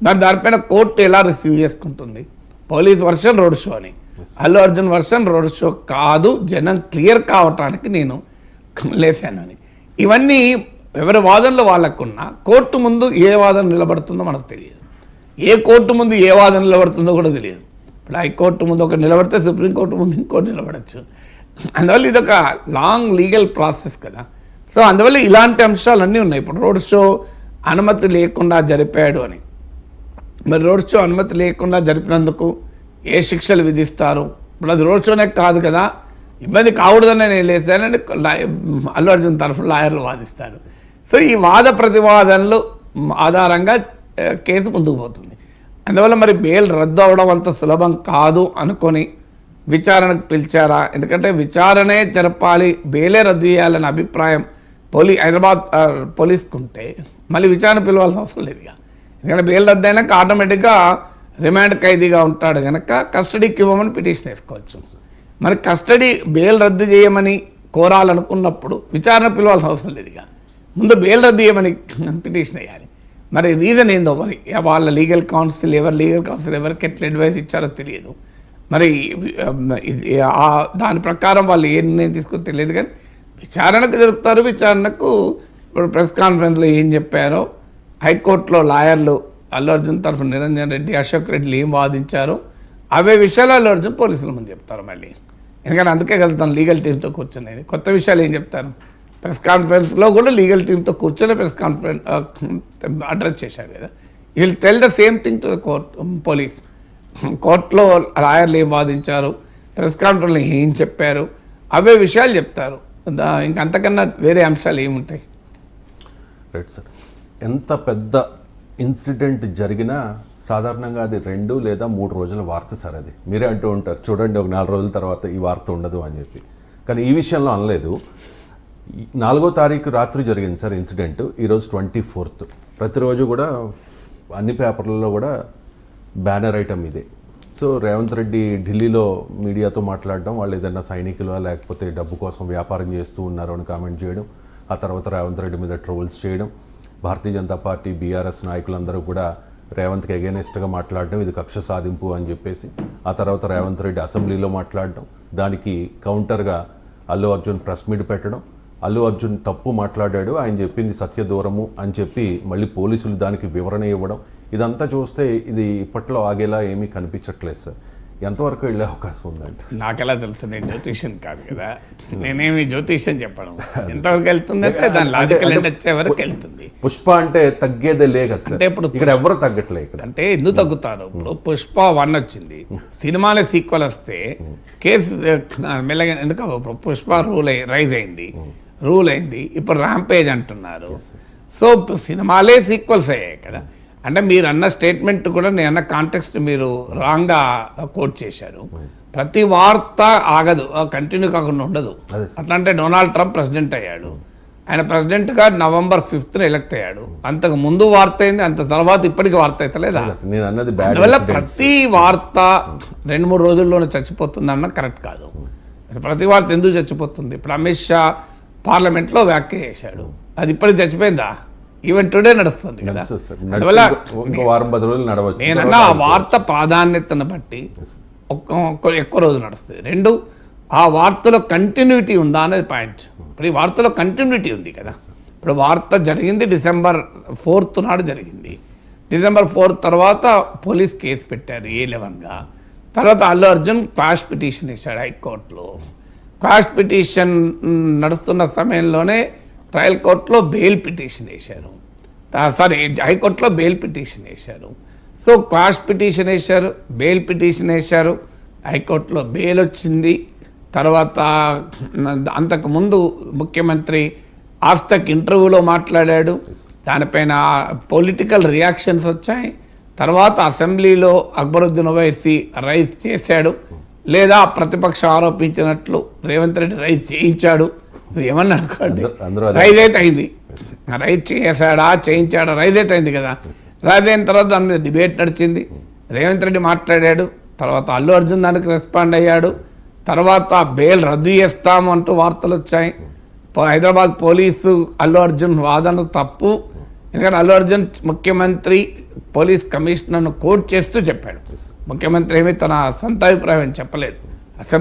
దానిపైన కోర్టు ఎలా రిసీవ్ చేసుకుంటుంది? పోలీస్ వర్షన్ రోడ్ షో అని, Allu Arjun version road show కాదు, జనం క్లియర్ కావటానికి నేను లేసానని. ఇవన్నీ ఎవరి వాదనలు వాళ్ళకున్నా కోర్టు ముందు ఏ వాదన నిలబడుతుందో మనకు తెలియదు, ఏ కోర్టు ముందు ఏ వాదన నిలబడుతుందో కూడా తెలియదు. ఇప్పుడు హైకోర్టు ముందు ఒకటి నిలబడితే సుప్రీంకోర్టు ముందు ఇంకోటి నిలబడచ్చు. అందువల్ల ఇదొక లాంగ్ లీగల్ ప్రాసెస్ కదా. సో అందువల్ల ఇలాంటి అంశాలన్నీ ఉన్నాయి. ఇప్పుడు రోడ్ షో అనుమతి లేకుండా జరిపాడు అని, మరి రోడ్ షో అనుమతి లేకుండా జరిపినందుకు ఏ శిక్షలు విధిస్తారు? ఇప్పుడు అది రోడ్ షోనే కాదు కదా, ఇబ్బంది కాకూడదని నేను లేసానని అల్లు అర్జున్ తరఫున లాయర్లు వాదిస్తారు. సో ఈ వాద ప్రతివాదనలు ఆధారంగా కేసు ముందుకు పోతుంది. అందువల్ల మరి బెయిల్ రద్దు అవడం అంత సులభం కాదు అనుకొని విచారణకు పిలిచారా? ఎందుకంటే విచారణే జరపాలి, బెయిలే రద్దు చేయాలనే అభిప్రాయం హైదరాబాద్ పోలీసుకుంటే మళ్ళీ విచారణ పిలవాల్సిన అవసరం లేదు. ఎందుకంటే బెయిల్ రద్దు అయినాక ఆటోమేటిక్గా రిమాండ్ ఖైదీగా ఉంటాడు కనుక కస్టడీకి ఇవ్వమని పిటిషన్ వేసుకోవచ్చు. మరి కస్టడీ బెయిల్ రద్దు చేయమని కోరాలనుకున్నప్పుడు విచారణ పిలవాల్సిన అవసరం లేదు. ముందు బెయిల్ రద్దు చేయమని పిటిషన్ వేయాలి. మరి రీజన్ ఏందో మరి వాళ్ళ లీగల్ కౌన్సిల్ ఎవరికి ఎట్లా అడ్వైస్ ఇచ్చారో తెలియదు. మరి దాని ప్రకారం వాళ్ళు ఏ నిర్ణయం తీసుకుని తెలియదు. కానీ విచారణకు జరుపుతారు. విచారణకు ఇప్పుడు ప్రెస్ కాన్ఫరెన్స్లో ఏం చెప్పారో, హైకోర్టులో లాయర్లు అల్లు అర్జున్ తరఫున నిరంజన్ రెడ్డి, అశోక్ రెడ్డిలు ఏం వాదించారో అవే విషయాలు అల్లు అర్జున్ పోలీసుల ముందు చెప్తారు మళ్ళీ. ఎందుకంటే అందుకే కదా తను లీగల్ టీంతో కూర్చునేది. కొత్త విషయాలు ఏం చెప్తారు? ప్రెస్ కాన్ఫరెన్స్లో కూడా లీగల్ టీంతో కూర్చొని ప్రెస్ కాన్ఫరెన్స్ అడ్రస్ చేశారు కదా. Will tell the same thing to the police. కోర్టులో లాయర్లు ఏం వాదించారు, ప్రెస్ కాన్ఫరెన్స్లో ఏం చెప్పారు, అవే విషయాలు చెప్తారు. ఇంకంతకన్నా వేరే అంశాలు ఏముంటాయి? Right sir. ఎంత పెద్ద ఇన్సిడెంట్ జరిగినా సాధారణంగా అది 2 లేదా 3 రోజుల వార్త సార్. అది మీరే అంటూ ఉంటారు, చూడండి ఒక 4 రోజుల తర్వాత ఈ వార్త ఉండదు అని చెప్పి. కానీ ఈ విషయంలో అనలేదు. 4వ తారీఖు రాత్రి జరిగింది సార్ ఇన్సిడెంట్. ఈరోజు 24th. ప్రతిరోజు కూడా అన్ని పేపర్లలో కూడా బ్యానర్ ఐటమ్ ఇదే. సో రేవంత్ రెడ్డి ఢిల్లీలో మీడియాతో మాట్లాడడం, వాళ్ళు ఏదైనా సైనికులు లేకపోతే డబ్బు కోసం వ్యాపారం చేస్తూ ఉన్నారు అని కామెంట్ చేయడం, ఆ తర్వాత రేవంత్ రెడ్డి మీద ట్రోల్స్ చేయడం, భారతీయ జనతా పార్టీ బీఆర్ఎస్ నాయకులందరూ కూడా రేవంత్కి అగేనెస్ట్గా మాట్లాడడం, ఇది కక్ష సాధింపు అని చెప్పేసి. ఆ తర్వాత రేవంత్ రెడ్డి అసెంబ్లీలో మాట్లాడడం, దానికి కౌంటర్గా అల్లు అర్జున్ ప్రెస్ మీట్ పెట్టడం, అల్లు అర్జున్ తప్పు మాట్లాడాడు, ఆయన చెప్పింది సత్య దూరము అని చెప్పి మళ్ళీ పోలీసులు దానికి వివరణ ఇవ్వడం, ఇదంతా చూస్తే ఇది ఇప్పట్లో ఆగేలా ఏమీ కనిపించట్లేదు సార్. ఎంతవరకు వెళ్ళే అవకాశం ఉందంటే? నాకెలా తెలుసు? నేను జ్యోతిష్యం కాదు కదా, నేనేమి జ్యోతిష్యం చెప్పడం. ఎంతవరకు వెళ్తుందంటే దాని లాజికల్ ఎండ్ వచ్చే వరకు వెళ్తుంది. పుష్ప అంటే తగ్గేదే లేదు సార్. అంటే ఇప్పుడు ఇక్కడ ఎవరు తగ్గట్లే. ఇక్కడ అంటే ఎందుకు తగ్గుతారు? ఇప్పుడు పుష్ప 1 వచ్చింది, సినిమాలే సీక్వెల్ వస్తే కేసు మెల్లగా ఎందుకు? పుష్ప రూల్ అయింది, ఇప్పుడు ర్యాంపేజ్ అంటున్నారు. సో సినిమాలే సీక్వెల్స్ అయ్యాయి కదా. అంటే మీరు అన్న స్టేట్మెంట్ కూడా నేను అన్న కాంటెక్స్ట్ మీరు రాంగ్గా కోట్ చేశారు. ప్రతి వార్త ఆగదు, కంటిన్యూ కాకుండా ఉండదు. అట్లా అంటే డొనాల్డ్ ట్రంప్ ప్రెసిడెంట్ అయ్యాడు, ఆయన ప్రెసిడెంట్గా November 5th ఎలక్ట్ అయ్యాడు. అంతకు ముందు వార్త అయింది, అంత తర్వాత ఇప్పటికీ వార్త అవుతలేదా? అందువల్ల ప్రతి వార్త 2-3 రోజుల్లోనే చచ్చిపోతుంది అన్న కరెక్ట్ కాదు. ప్రతి వార్త ఎందుకు చచ్చిపోతుంది? ఇప్పుడు అమిత్ షా పార్లమెంట్లో వ్యాఖ్య చేశాడు, అది ఇప్పటికి చచ్చిపోయిందా? ఈవెన్ టుడే నడుస్తుంది కదా. అందువల్ల నేనన్నా ఆ వార్త ప్రాధాన్యతను బట్టి ఎక్కువ రోజులు నడుస్తుంది. 2, ఆ వార్తలో కంటిన్యూటీ ఉందా అనేది పాయింట్. ఇప్పుడు ఈ వార్తలో కంటిన్యూటీ ఉంది కదా. ఇప్పుడు వార్త జరిగింది December 4th నాడు జరిగింది. December 4th తర్వాత పోలీస్ కేసు పెట్టారు A11గా. తర్వాత అల్లు అర్జున్ క్వాష్ పిటిషన్ ఇచ్చాడు హైకోర్టులో. క్వాష్ పిటిషన్ నడుస్తున్న సమయంలోనే ట్రయల్ కోర్టులో బెయిల్ పిటిషన్ వేశారు, హైకోర్టులో బెయిల్ పిటిషన్ వేశారు. సో క్వాష్ పిటిషన్ వేశారు, బెయిల్ పిటిషన్ వేశారు, హైకోర్టులో బెయిల్ వచ్చింది. తర్వాత అంతకుముందు ముఖ్యమంత్రి ఆస్తక్ ఇంటర్వ్యూలో మాట్లాడాడు, దానిపైన పొలిటికల్ రియాక్షన్స్ వచ్చాయి. తర్వాత అసెంబ్లీలో అక్బరుద్దీన్ ఓవైసీ రైజ్ చేశాడు, లేదా ప్రతిపక్షం ఆరోపించినట్లు రేవంత్ రెడ్డి రైజ్ చేయించాడు. ఏమన్నా అనుకోండి, రైజ్ అయితే అయింది. రైజ్ చేయించాడా రైజ్ అయితే అయింది కదా. రైజ్ అయిన తర్వాత దాని మీద డిబేట్ నడిచింది, రేవంత్ రెడ్డి మాట్లాడాడు, తర్వాత అల్లు అర్జున్ దానికి రెస్పాండ్ అయ్యాడు. తర్వాత బెయిల్ రద్దు చేస్తాము అంటూ వార్తలు వచ్చాయి. హైదరాబాద్ పోలీసు అల్లు అర్జున్ వాదన తప్పు, ఎందుకంటే అల్లు అర్జున్ ముఖ్యమంత్రి పోలీస్ కమిషనర్ను కోట్ చేస్తూ చెప్పాడు. ముఖ్యమంత్రి ఏమీ తన సొంత అభిప్రాయం చెప్పలేదు. అసెంబ్లీ